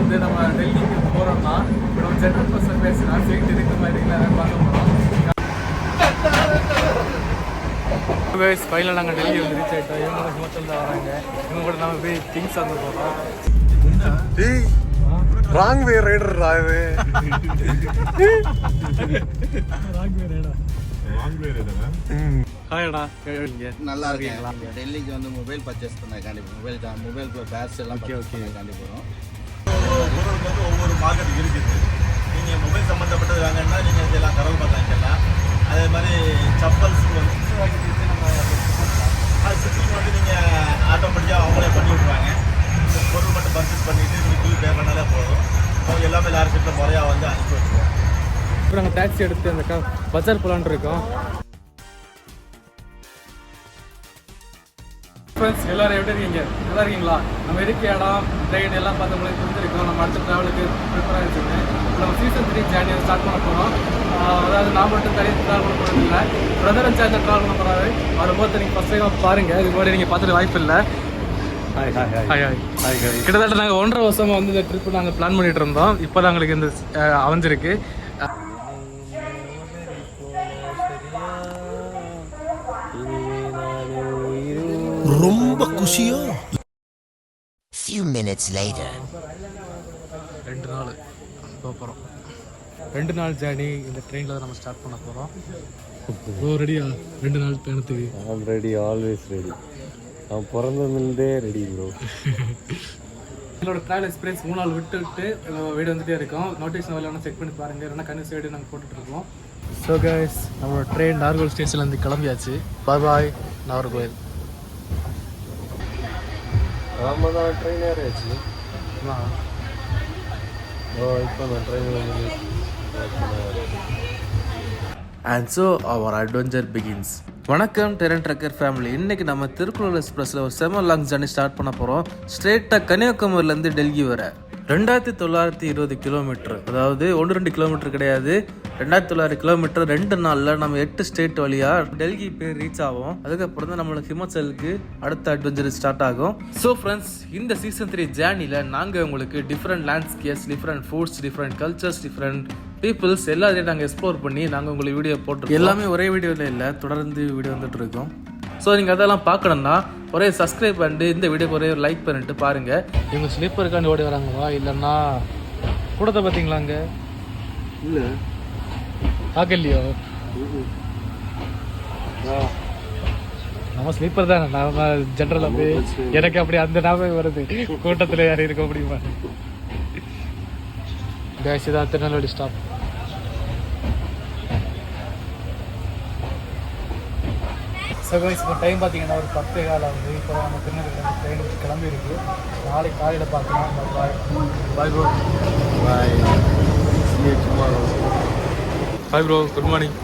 வந்து நம்ம டெல்லிக்கு போகிறோம்னா இப்போ நம்ம ஜென்ரல் பஸ்ஸில் பேசினா சீட் இருக்கிற மாதிரி பார்க்க போகிறோம். ஃபைனலாக நாங்கள் டெல்லி வந்து ரீச் ஆகிட்டோம். இவங்க கூட ஹிமாச்சல் தான் வராங்க. இவங்க கூட நம்ம போய் கிங்ஸ் வந்து போகிறோம். ராங் வே ரைடர் ராவே நல்லா இருக்கீங்களா? டெல்லிக்கு வந்து மொபைல் பர்ச்சேஸ் பண்ண கண்டிப்பாக மொபைல் பேட்ஸ் எல்லாம் கண்டிப்பாக போகிறோம். ஒவ்வொரு மார்க்கெட் இருக்குது. நீங்கள் மொபைல் சம்மந்தப்பட்டது வாங்கினா நீங்கள் இதெல்லாம் கடல் பார்த்தாங்கலாம். அதே மாதிரி சப்பல்ஸ் வந்து அது சுற்றிங் வந்து நீங்கள் ஆட்டோமேட்டிக்காக அவங்களே பண்ணி விட்ருவாங்க. இந்த பொருள் மட்டும் பர்ச்சேஸ் பண்ணிவிட்டு நீங்கள் பில் பே பண்ணாலே போதும். அவங்க எல்லாமே லாரிக்கிட்ட முறையாக வந்து அனுப்பி வச்சுருவோம். இப்போ நாங்கள் டாக்ஸி எடுத்து அந்த பஜார் போகலான்னு இருக்கோம். ஃப்ரெண்ட்ஸ் எல்லோரும் எப்படி இருக்கீங்க? நல்லா இருக்கீங்களா? நம்ம இருக்க இடம் ட்ரெயின் எல்லாம் பார்த்து உங்களுக்கு தெரிஞ்சிருக்கோம். நம்ம அடுத்த ட்ராவலுக்கு ப்ரிப்பேர் ஆகிடுச்சுங்க. நம்ம சீசன் 3 ஜேர்னியை ஸ்டார்ட் பண்ண போகிறோம். அதாவது நான் மட்டும் தனியாக ட்ராவல் பண்ண போகிறது இல்லை, பிரதர் சார்ஜர் ட்ராவல் பண்ண போகிறாரு. வரும்போது நீங்கள் ஃபஸ்ட் டைம் பாருங்கள். இதுக்கு முன்னாடி நீங்கள் பார்த்துட்டு வாய்ப்பு இல்லை. கிட்டத்தட்ட நாங்கள் 1.5 வருஷமாக வந்து இந்த ட்ரிப்பு நாங்கள் பிளான் பண்ணிகிட்டு இருந்தோம். இப்போ தான் எங்களுக்கு இந்த அமைஞ்சிருக்கு. ரொம்ப குஷியோ. Few minutes later. 2 நாள் போகிறோம். 2 நாள் ஜேர்னி இந்த ட்ரெயினில் தான் நம்ம ஸ்டார்ட் பண்ண போகிறோம். ஓ ரெடியா? 2 நாள் பயணத்துக்கு ஐம் ரெடி, ஆல்வேஸ் ரெடி. நான் பிறந்ததுலேருந்தே ரெடி ப்ரோ. என்னோட ட்ராவல் எக்ஸ்பீரியன்ஸ் 3 நாள் விட்டு வீடு வந்துகிட்டே இருக்கோம். நோட்டிஃபிகேஷன் வேலை செக் பண்ணி பாருங்கள். இல்லைன்னா கன்னியூஸ் வீடியோ நாங்கள் போட்டுட்ருக்கோம். ஸோ கைஸ், நம்மளோட ட்ரெயின் நாகர்கோவில் ஸ்டேஷன்லேருந்து கிளம்பியாச்சு. பாய் நாகர்கோவில். ஆமாம் தான் ட்ரெயின் ஏறியாச்சு. இப்போ நான் ட்ரெயின் வந்து And so our adventure begins. வணக்கம் டெரன் ட்ரக்கர் ஃபேமிலி. இன்றைக்கி நம்ம திருக்குறள் எக்ஸ்பிரஸில் ஒரு செம லாங் ஜர்னி ஸ்டார்ட் பண்ண போகிறோம். ஸ்ட்ரெயிட்டாக கன்னியாகுமரியிலேருந்து டெல்லி வர 2920 கிலோமீட்டர். அதாவது 1-2 கிலோமீட்டர் கிடையாது, 2900 கிலோமீட்டர். 2 நாளில் நம்ம 8 ஸ்டேட் வழியாக டெல்லி போய் ரீச் ஆகும். அதுக்கப்புறம் தான் நம்மளுக்கு ஹிமாச்சலுக்கு அடுத்த அட்வென்ச்சர் ஸ்டார்ட் ஆகும். ஸோ ஃப்ரெண்ட்ஸ், இந்த சீசன் 3 ஜேர்னியில் நாங்கள் உங்களுக்கு different landscapes, different foods, different cultures, different peoples எல்லாத்தையும் நாங்கள் எக்ஸ்ப்ளோர் பண்ணி நாங்கள் உங்களுக்கு வீடியோ போட்டுருக்கோம். எல்லாமே ஒரே வீடியோவில் இல்லை, தொடர்ந்து வீடியோ வந்துட்டு இருக்கோம். ஸோ நீங்கள் அதெல்லாம் பார்க்கணுன்னா ஒரே சப்ஸ்கிரைப் பண்ணிட்டு இந்த வீடியோக்கு ஒரே ஒரு லைக் பண்ணிட்டு பாருங்கள். இவங்க ஸ்லீப்பருக்காண்டி ஓடி வராங்களா இல்லைன்னா கூடத்தை பார்த்தீங்களாங்க? இல்லை பார்க்கலையோ? நம்ம ஸ்லீப்பர் தானே. நம்ம ஜென்ரலாக போய் எனக்கு அப்படி அந்த ஞாபகம் வருது, கூட்டத்தில் யாரும் இருக்க முடியுமா? கேஸ் தான் திருநெல்வேலி ஸ்டாப். சர்வீஸ் இப்போ டைம் பார்த்தீங்கன்னா ஒரு 10:15 ஆகுது. இப்போ நம்ம திருநெல்வேலி ட்ரெயின் கிளம்பியிருக்கு. நாளைக்கு காலையில் பார்க்கலாம். Bye bye bro. Bye. Hi bro, good morning.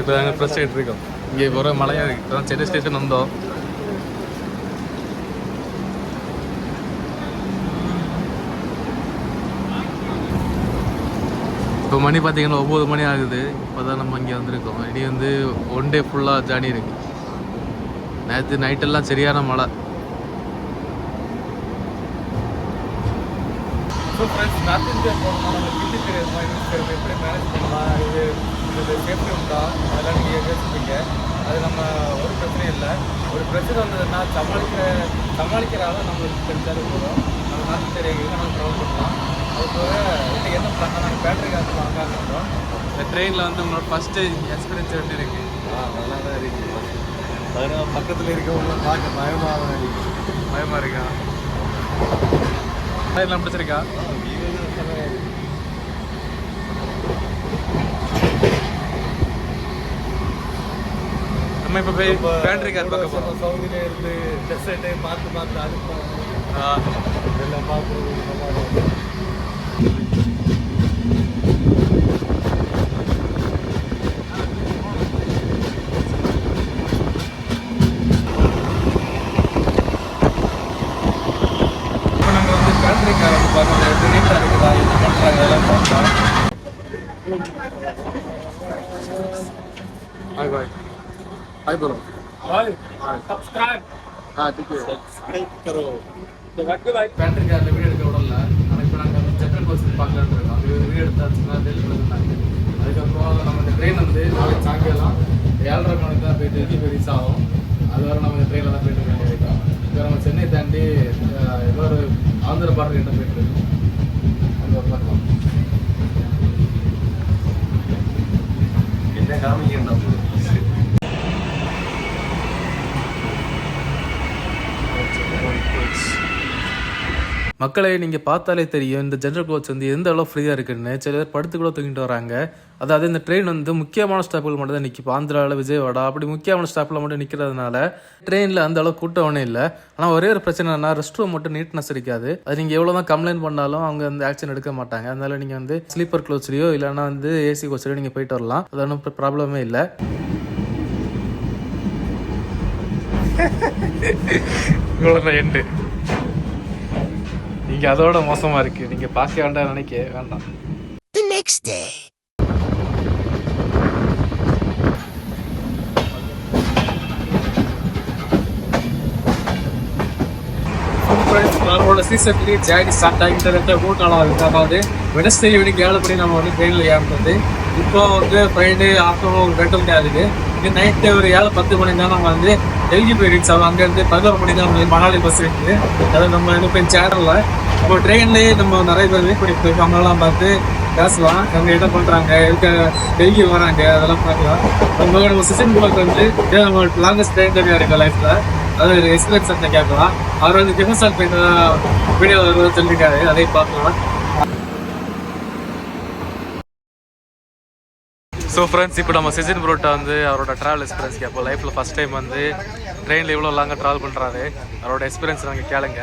இப்போ தாங்க ஃப்ரெஷ் ஆகிட்டு இருக்கோம். இங்கே ஒரு மழையாக இருக்குது. இப்போ தான் சென்னை ஸ்டேஷன் வந்தோம். இப்போ மணி பார்த்தீங்கன்னா 9 மணி ஆகுது. இப்போ தான் நம்ம இங்கே வந்திருக்கோம். இனி வந்து 1 டே ஃபுல்லாக ஜேர்னி இருக்குது. நேற்று நைட்டெல்லாம் சரியான மழை. ஸோ ஃப்ரெண்ட்ஸ், நார்த் இந்தியா போகணும்னா நம்ம ஹிந்தி தெரியாது, எப்படி மேனேஜ் பண்ணலாம், இது சேஃப்டி உண்டா, அதெல்லாம் நீங்கள் யோசிப்பீங்க. அது நம்ம ஒரு பிரச்சனையும் இல்லை. ஒரு பிரச்சனை வந்ததுன்னா சமாளிக்கிற ஆளும் நம்மளுக்கு தெரிஞ்சாலும் போதும். நம்ம நார்த் இந்தியா நம்ம ட்ராவல் பண்ணலாம். அதுபோக இன்னைக்கு என்ன பண்ணால் நாங்கள் பேட்டரி காசு வாங்காமட்டோம். இந்த ட்ரெயினில் வந்து உங்களோட ஃபஸ்ட்டு எக்ஸ்பீரியன்ஸ் எப்படி இருக்குது? நல்லா தான் இருக்குது. அதனால் பக்கத்தில் இருக்கவங்க பார்க்க பயமாக இருக்கா? எல்லாம் பிடிச்சிருக்கா? நம்ம இப்போ போய் பேட்டரி கார் பார்க்க போகிறோம். சவுதியில இருந்து டெசர்ட்டை பார்த்து அனுப்போம். இதெல்லாம் பார்த்து பேட்டரி கார் வந்து பார்க்கணும். நீட்டாக இருக்குதா, என்ன பண்ணுறாங்க அதெல்லாம் பார்த்தோம். Hi bye. Hi bro. Hi. Subscribe. Pantry காரில் வீடியோ எடுக்க விடல. ஆனால் இப்போ நாங்கள் வந்து ஜென்ரல் கோச் பார்க்கலான்னு இருக்கோம். அது வீடியோ எடுத்தாச்சுன்னா டெல்லி இருந்தாங்க. அதுக்கப்புறம் நம்ம இந்த ட்ரெயின் வந்து நாளைக்கு சாயங்காலம் 7:30 மணிக்கு தான் போய் டெல்லி போய் ரீச் ஆகும். அது வரை நம்ம இந்த ட்ரெயினில் தான் போயிட்டு இருக்க வேண்டியிருக்கோம். இப்போ நம்ம சென்னை தாண்டி ஏதோ ஒரு ஆந்திர பார்டர் கிட்ட போயிட்டு இருக்கோம். அங்கே ஒரு பக்கம் என்ன காமிக்கணும். மக்களை நீங்கள் பார்த்தாலே தெரியும் இந்த ஜென்ரல் கோச் வந்து எந்த அளவு ஃப்ரீயாக இருக்குன்னு. சில பேர் படுத்து கூட தூங்கிட்டு வராங்க. அதாவது இந்த ட்ரெயின் வந்து முக்கியமான ஸ்டாப்பில் மட்டும் தான் நிற்கும். ஆந்திராவில் விஜயவாடா அப்படி முக்கியமான ஸ்டாப்பில் மட்டும் நிற்கிறதுனால ட்ரெயினில் அந்த அளவுக்கு கூட்டவனே இல்லை. ஆனால் ஒரே ஒரு பிரச்சனைனா ரெஸ்ட் ரூம் மட்டும் நீட்னஸ் இருக்காது. அது நீங்கள் எவ்வளோ தான் கம்ப்ளைண்ட் பண்ணாலும் அவங்க வந்து ஆக்ஷன் எடுக்க மாட்டாங்க. அதனால நீங்கள் வந்து ஸ்லீப்பர் கோச்லையோ இல்லைன்னா வந்து ஏசி கோச்லையோ நீங்கள் போயிட்டு வரலாம். அது ஒன்றும் ப்ராப்ளமே இல்லை. இவ்வளோ எண்டு நீங்க அதோட மோசமா இருக்கு. நீங்க பார்க்க வேண்டாம் நினைக்க வேண்டாம். The next day. நம்மளோட சீசன் 3 ஜேர்னி ஸ்டார்ட் ஆகிட்டு 3 நாளாக இருக்குது. அதாவது வெனஸ்டே ஈவினிங் 7 மணி நம்ம வந்து ட்ரெயினில் ஏறினது. இப்போ வந்து ஃப்ரைடே ஆஃப்டர்நூன் 2 மணி ஆகுது. இது நைட்டு ஒரு 7-10 மணி தான் நம்ம வந்து டெல்லி போய் ரீச் ஆகும். அங்கேருந்து 11 மணி தான் நம்ம மணாலி பஸ் இருக்குது. அது நம்ம இப்போ சேனலில் இப்போ ட்ரெயின்லேயே நம்ம நிறைய பேர் வெயிட் பண்ணிட்டு இருக்கோம். அவங்களெல்லாம் பார்த்து பேசலாம். அவங்க என்ன பண்ணுறாங்க, எதுக்கு டெல்லி வராங்க, அதெல்லாம் பார்க்கலாம். நம்ம சீசன் போக்கு வந்து நம்ம லாங்கஸ்ட் ட்ரெயின் ஜர்னியாக இருக்குது லைஃப்பில். அது எக்ஸ்பீரியன்ஸ் கேட்கலாம். அவர் வந்து ஜெமஸ்டால் போயிட்டு வீடியோ சொல்லியிருக்காரு, அதையும் பார்க்கலாம். ஸோ ஃப்ரெண்ட்ஸ், இப்போ நம்ம சிசின் ப்ரோட்டா வந்து அவரோட ட்ராவல் எக்ஸ்பீரியன்ஸ் கேட்போம். லைஃப்பில் ஃபஸ்ட் டைம் வந்து ட்ரெயினில் இவ்வளோ லாங்காக ட்ராவல் பண்ணுறாரு. அவரோட எக்ஸ்பீரியன்ஸ் நாங்கள் கேளுங்க.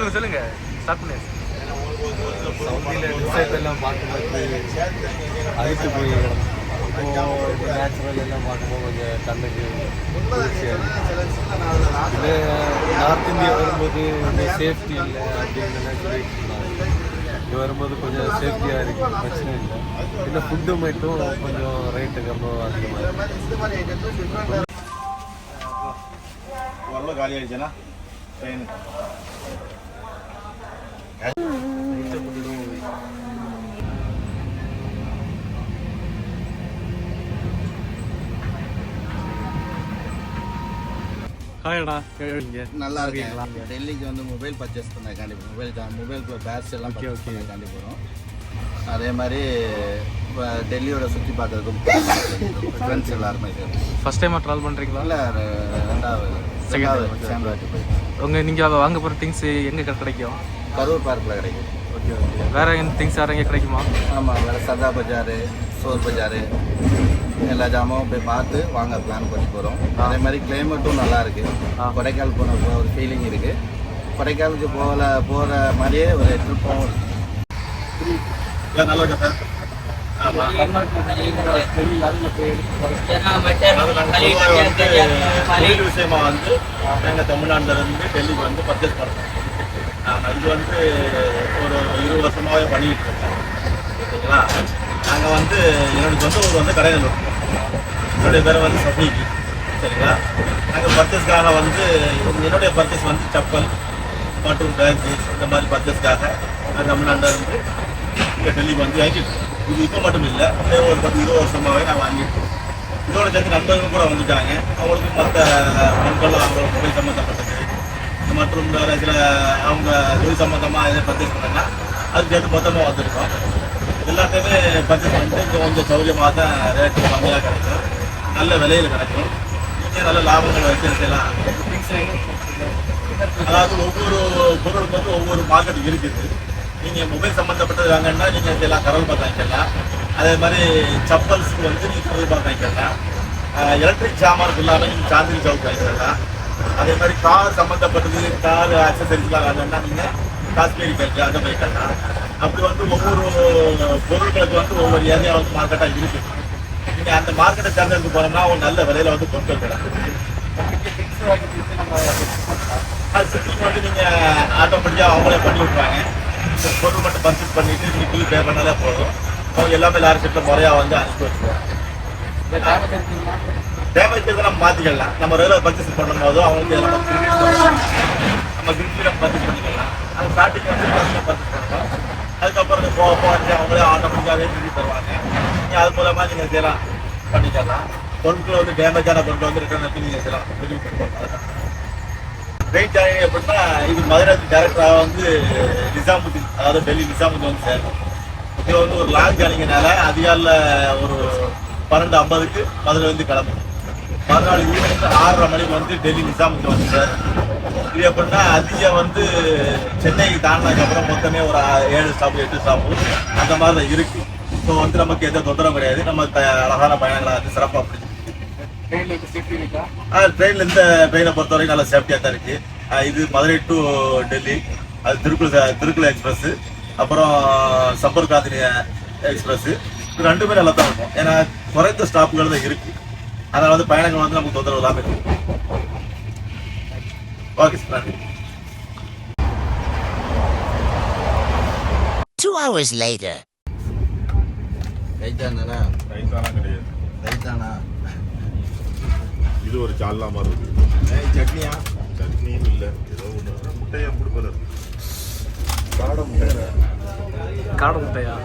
சொல்லுங்க ஸ்டார்ட் பண்ணி. சவுதியில் டிசைட் பார்க்கும்போது அழுத்து போய் இப்போது நேச்சுரல் எல்லாம் பார்க்கும்போது கொஞ்சம் கண்ணுக்கு குளிர்ச்சியாக இருக்குது. இல்லை நார்த் இந்தியா வரும்போது இந்த சேஃப்டி இல்லை அப்படின்னு சொல்லிட்டு இருந்தாங்க. இங்கே வரும்போது கொஞ்சம் சேஃப்டியாக இருக்குது, பிரச்சனை இல்லை. இல்லை ஃபுட்டு மட்டும் கொஞ்சம் ரேட்டு ரொம்ப அதிகமாக இருக்குது. எவ்வளோ காலி ஆயிடுச்சுன்னா ட்ரெயின் நல்லா இருக்கீங்களா? டெல்லிக்கு வந்து மொபைல் பர்ச்சேஸ் பண்ண கண்டிப்பாக மொபைலுக்குள்ள பேட்ச் எல்லாம் பர்ச்சேஸ் பண்ண கண்டிப்பாக. அதே மாதிரி டெல்லியோட சுற்றி பார்க்கறதுக்கு ஃப்ரெண்ட்ஸ் எல்லாருமே ஃபஸ்ட் டைமாக ட்ராவல் பண்ணுறீங்களா? இல்லை ரெண்டாவது நீங்கள் வாங்க போகிற திங்ஸ் எங்கே கிடைக்கும்? கரூர் பார்க்கில் கிடைக்கும். ஓகே. வேறு எந்த திங்ஸ் வேறு எங்கே கிடைக்குமா? ஆமாம், வேறு சர்தா பஜாரு, சோர் பஜாரு எல்லா ஜாமாவும் போய் பார்த்து வாங்க பிளான் பண்ணி போகிறோம். அதே மாதிரி கிளைமேட்டும் நல்லா இருக்குது. கொடைக்கானல் போன ஒரு ஃபீலிங் இருக்குது. கொடைக்கானலுக்கு போகிற மாதிரியே ஒரு ட்ரிப்பும் நல்லா இருக்கு. விஷயமா வந்து எங்கள் தமிழ்நாட்டிலேருந்து டெல்லிக்கு வந்து பர்ச்சேஸ் பண்ணுறோம். இது வந்து ஒரு 20 வருஷமாகவே பண்ணிக்கிட்டு இருக்கோம். ஓகேங்களா? நாங்கள் வந்து என்னோட சொந்த ஊர் வந்து கடையனூர். என்னுடைய பேர் வந்து சஃபீக். சரிங்களா? நாங்கள் பர்ச்சேஸ்க்காக வந்து என்னுடைய பர்ச்சேஸ் வந்து செப்பல் மற்றும் பேக்கு இந்த மாதிரி பர்ச்சேஸ்க்காக தமிழ்நாட்டிலேருந்து இங்கே டெல்லிக்கு வந்து வாங்கிட்டு இருக்கோம். இது இப்போ மட்டும் இல்லை, ஒரு 10-20 வருஷமாகவே நான் வாங்கிட்டு இருக்கோம். இதோட சேர்த்து நண்பர்கள் கூட வந்துட்டாங்க. அவங்களுக்கு மற்ற பொருட்கள் அவங்களோட மொபைல் சம்மந்தப்பட்டது மற்றும் வேறு சில அவங்க தொழில் சம்மந்தமாக எதாவது பர்ச்சேஸ் பண்ணாங்கன்னா அதுக்கு சேர்த்து மொத்தமாக வந்துருக்கோம். எல்லாத்தையுமே பர்ச்சேஸ் பண்ணிட்டு இங்கே கொஞ்சம் சௌகரியமாக தான் ரேட்டு கம்மியாக கிடைக்கும், நல்ல விலையில் கிடைக்கும். நீங்கள் நல்ல லாபங்கள் வச்சுருக்கலாம். அதாவது ஒவ்வொரு பொருளுக்கு வந்து ஒவ்வொரு மார்க்கெட் இருக்குது. நீங்கள் மொபைல் சம்மந்தப்பட்டது வாங்கன்னா நீங்கள் எல்லாம் கரல் பார்த்து வாங்கிக்கலாம். அதே மாதிரி சப்பல்ஸுக்கு வந்து நீங்கள் கரல் பார்த்து வாங்கிக்கலாம். எலக்ட்ரிக் சாமானுக்கு இல்லாமல் நீங்கள் சாந்தினி சவுக்கு வாங்கிக்கலாம். அதே மாதிரி கார் சம்மந்தப்பட்டது, கார் ஆக்சசரிஸ்லாம் வாங்கினா நீங்கள் காஷ்மீரி பேக்கு அந்த மாதிரி கட்டலாம். அப்படி வந்து ஒவ்வொரு பொருட்களுக்கு வந்து ஒவ்வொரு ஏரியா வந்து மார்க்கெட்டாக இருக்குது. நீங்கள் அந்த மார்க்கெட்டை தேர்ந்தெடுத்து போனோம்னா ஒரு நல்ல விலையில் வந்து பொருட்கள் கிடைக்கும். அது சிட்டிங் வந்து நீங்கள் ஆட்டோமேட்டிக்காக அவங்களே பண்ணி விட்ருவாங்க. பொருள் மட்டும் பர்ச்சேஸ் பண்ணிவிட்டு நீங்கள் பில் பே பண்ணாலே போதும். அவங்க எல்லாமே லாரி செட்டில் முறையாக வந்து அனுப்பி வச்சுருவாங்க. டேமேஜ் நம்ம மாற்றிக்கலாம். நம்ம ரெகுலர் பர்ச்சேஸ் பண்ணும்போது அவங்களுக்கு நம்ம கிரிப்ஸில் பர்ச்சேஸ் பண்ணிக்கலாம். அது ஸ்டார்டிங் வந்து பர்ச்சேஸ் பண்ணலாம். அதுக்கப்புறம் போக போக அவங்களே ஆட்டோமேட்டிக்காகவே திருப்பி தருவாங்க. நீங்கள் அது மூலமாக நீங்கள் இதெல்லாம் பண்ணிக்கலாம். பொருட்கள் வந்து டேமேஜான பொருட்கள் வந்து ரிட்டர்ன் பண்ணி நீங்கள் இதெல்லாம் ரிலீவ் பண்ணுவாங்க. ட்ரெயின் ஜாயின் எப்படின்னா இது மதுரை டேரக்டராக வந்து நிசாமுதீன், அதாவது டெல்லி நிசாமுதீன் வந்து சேரும். இது வந்து ஒரு லாங் ஜானிங்கனால அதிகாலையில் ஒரு 12:50க்கு மதுரை வந்து கிளம்பும். மறுநாள் ஈவினிங் 6:30 மணிக்கு வந்து டெல்லி நிசாமுதீன் வந்து சேரும். இது எப்படின்னா அதிகம் வந்து சென்னைக்கு தாண்டினதுக்கப்புறம் மொத்தமே ஒரு 7 ஸ்டாப்பு 8 ஸ்டாப்பு அந்த மாதிரி தான் இருக்குது. ஸோ வந்து நமக்கு எந்த தொந்தரவும் கிடையாது. நம்ம அழகான பயணங்களை வந்து சிறப்பாக பிடிச்சி ட்ரெயினில் இந்த ட்ரெயினை பொறுத்த வரைக்கும் நல்லா சேஃப்டியாக தான் இருக்குது. இது மதுரை டு டெல்லி, அது திருக்குள எக்ஸ்பிரஸ், அப்புறம் சம்பர் காந்தினி எக்ஸ்பிரஸ். இது ரெண்டுமே நல்லா தான் இருக்கும். ஏன்னா குறைந்த ஸ்டாப்புகள் தான் இருக்குது. அதனால் வந்து பயணங்கள் வந்து நமக்கு தொந்தரவு இல்லாமல் இருக்கும். ஓகே சார், நன்றி. 2 hours later. ரைட்டானா கிடையாது. ரைட்டானா இது ஒரு சால்னா மாதிரி இருக்கு. சட்னியா? சட்னியும் இல்லை, ஏதோ ஒன்று முட்டையை கொடுப்பது. காடை முட்டை. காடை முட்டையா?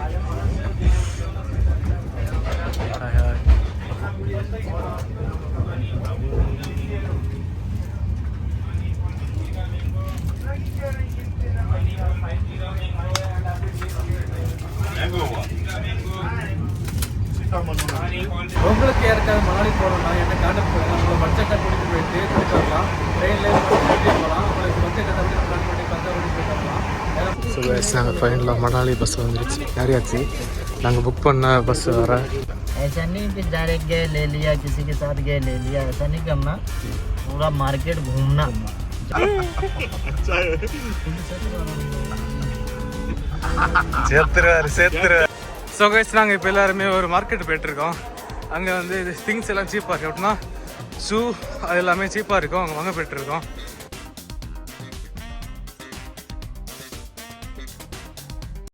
உங்களுக்கு யாருக்காவது மணாலி போகிறோம்னா என்ன கான்டாக்ட் பண்ணுங்கள். உங்களை பட்ஜெட் கூட்டிகிட்டு போயிட்டு போயிட்டு வரலாம். ட்ரெயினில் போகலாம். உங்களுக்கு பட்ஜெட் எப்படி பிளான் பண்ணி பட்ஜெட் போயிட்டு வரலாம். ஸோ கைஸ், நாங்கள் ஃபைனலாக மணாலி பஸ் வந்துருச்சு. யாரையாச்சு நாங்கள் புக் பண்ண பஸ் வர. ऐसा नहीं कि डायरेक्ट गए ले लिया, किसी के साथ गए ले लिया, ऐसा नहीं करना. पूरा मार्केट घूमना. சேர்த்துருவார். ஸோ கைஸ், நாங்கள் இப்போ எல்லாருமே ஒரு மார்க்கெட் போயிட்டுருக்கோம். அங்கே வந்து இது திங்ஸ் எல்லாம் சீப்பாக இருக்குது. அப்படின்னா ஷூ அது எல்லாமே சீப்பாக இருக்கும். அங்கே வாங்க போயிட்டுருக்கோம்.